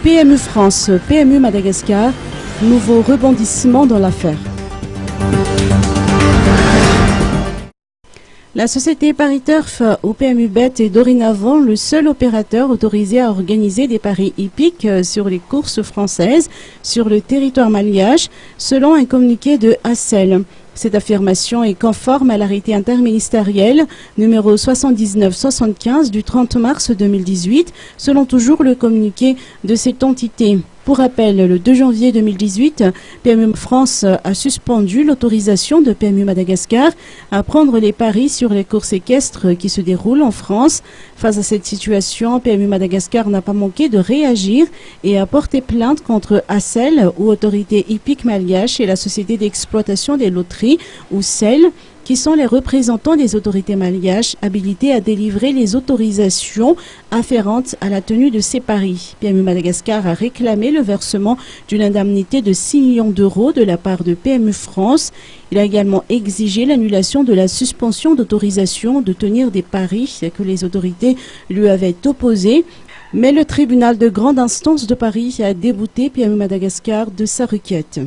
PMU France, PMU Madagascar, nouveau rebondissement dans l'affaire. La société Paris Turf ou PMU Bet est dorénavant le seul opérateur autorisé à organiser des paris hippiques sur les courses françaises sur le territoire malgache, selon un communiqué de ACEL. Cette affirmation est conforme à l'arrêté interministériel numéro 7975 du 30 mars 2018, selon toujours le communiqué de cette entité. Pour rappel, le 2 janvier 2018, PMU France a suspendu l'autorisation de PMU Madagascar à prendre les paris sur les courses équestres qui se déroulent en France. Face à cette situation, PMU Madagascar n'a pas manqué de réagir et a porté plainte contre ACEL ou Autorité hippique malgache et la Société d'exploitation des loteries ou CEL, qui sont les représentants des autorités malgaches habilités à délivrer les autorisations afférentes à la tenue de ces paris. PMU Madagascar a réclamé le versement d'une indemnité de 6 millions d'euros de la part de PMU France. Il a également exigé l'annulation de la suspension d'autorisation de tenir des paris que les autorités lui avaient opposées. Mais le tribunal de grande instance de Paris a débouté PMU Madagascar de sa requête.